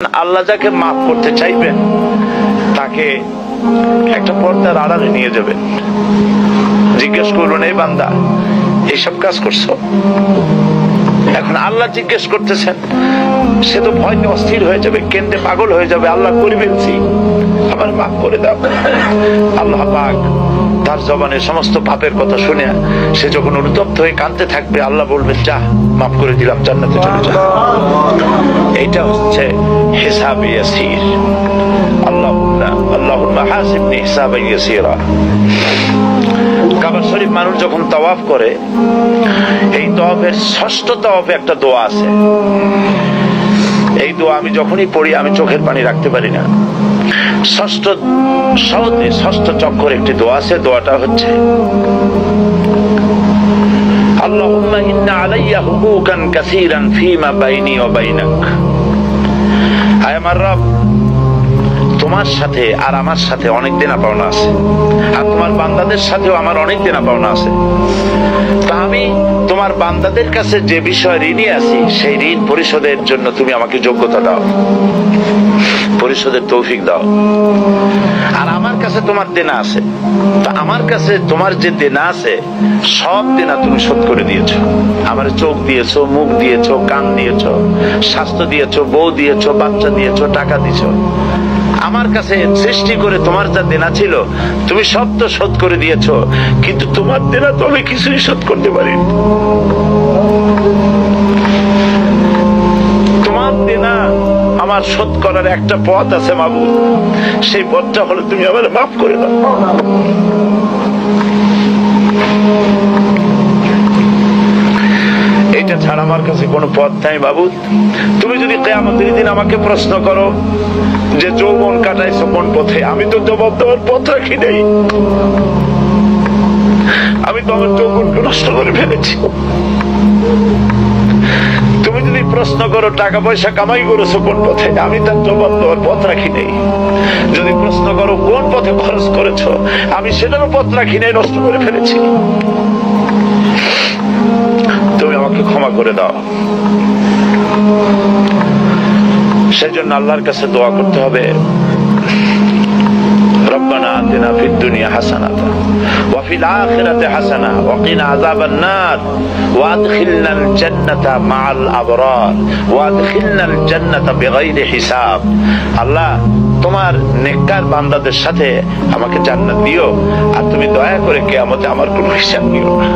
আল্লাহ যাকে মাফ করতে চাইবেন তাকে একটা পর্দার আড়ালে নিয়ে যাবেন, জিজ্ঞেস করবেন, এই বান্দা এইসব কাজ করছো? এখন আল্লাহ জিজ্ঞেস করতেছেন, সে তো ভয়তে অস্থির হয়ে যাবে, কেন্দ্রে পাগল হয়ে যাবে, আল্লাহ করে ফেলছি, আমার মাফ করে দাও। আল্লাহ পাক তার জবানে সমস্ত পাপের কথা শুনে সে যখন অনুতপ্ত হয়ে কাঁদতে থাকবে, আল্লাহ বলবেন, যা মাফ করে দিলাম, জান্নাতে চলে যা। এইটা হচ্ছে হিসাব ইয়াসির। আল্লাহুম্মা হাসিবনি হিসাবান ইয়াসিরা। কাবা শরীফ মানুষ যখন তাওয়াফ করে, এই তাওয়াফের ষষ্ঠ তাওয়াফে একটা দোয়া আছে। এই দোয়া আমি যখনই পড়ি আমি চোখের পানি রাখতে পারি না। ষষ্ঠ চক্কর একটি দোয়া আছে, দোয়াটা হচ্ছে, আল্লাহুম্মা ইন্না আলাইয়া হুকুকান কাসীরান ফীমা বাইনি ওয়া বাইনাক। আয় আমার রব, তোমার সাথে আর আমার সাথে অনেক দেনা পাওনা আছে, আর তোমার বান্দাদের সাথেও আমার অনেক দেনা পাওনা আছে। তা আমি তোমার বান্দাদের কাছে যে বিষয় ঋণী আছি, সেই ঋণ পরিশোধের জন্য তুমি আমাকে যোগ্যতা দাও, পরিশোধের তৌফিক দাও। আর আমার কাছে তোমার দেনা আছে, তা আমার কাছে তোমার যে দেনা আছে সব দেনা তুমি শোধ করে দিয়েছো। আমার চোখ দিয়েছো, মুখ দিয়েছো, কান দিয়েছো, স্বাস্থ্য দিয়েছো, বউ দিয়েছো, বাচ্চা দিয়েছো, টাকা দিয়েছো। আমার কাছে সৃষ্টি করে তোমার যা দেনা ছিল তুমি সব তো শোধ করে দিয়েছো, কিন্তু তোমার দেনা তো আমি কিছুই শোধ করতে পারিনি। তোমার দেনা আমার শোধ করার একটা পথ আছে মাবুদ, সেই পথটা হলো তুমি আমার মাফ করে দাও। এটা ছাড়া আমার কাছে কোনো পথ নাই মাবুদ। তুমি যদি কিয়ামতের দিন আমাকে প্রশ্ন করো যে যৌবন কাটাইছো কোন পথে, আমি তো জবাব দেওয়ার পথ রাখি নাই। আমি তো আমার যৌবনকে নষ্ট করে ফেলেছি। তুমি যদি প্রশ্ন করো টাকা পয়সা কামাই করেছো কোন পথে, আমি তার জবাব দেওয়ার পথ রাখি নাই। যদি প্রশ্ন করো কোন পথে খরচ করেছো, আমি সেটারও পথ রাখি নাই, নষ্ট করে ফেলেছি। তুমি আমাকে ক্ষমা করে দাও। সেজন্য আল্লাহর কাছে দোয়া করতে হবে, রব্বানা আতিনা ফিদ দুনিয়া হাসানাতান ওয়া ফিল আখিরাতি হাসানা ওয়া কিনা আযাবান নার ওয়া আদখিলনাল জান্নাতা মাআল আবরার ওয়া আদখিলনাল জান্নাতা বিগাইরি হিসাব। আল্লাহ, তোমার নেককার বান্দাদের সাথে আমাকে জান্নাত দিও, আর তুমি দয়া করে কিয়ামতে আমার কোনো হিসাব নিও না।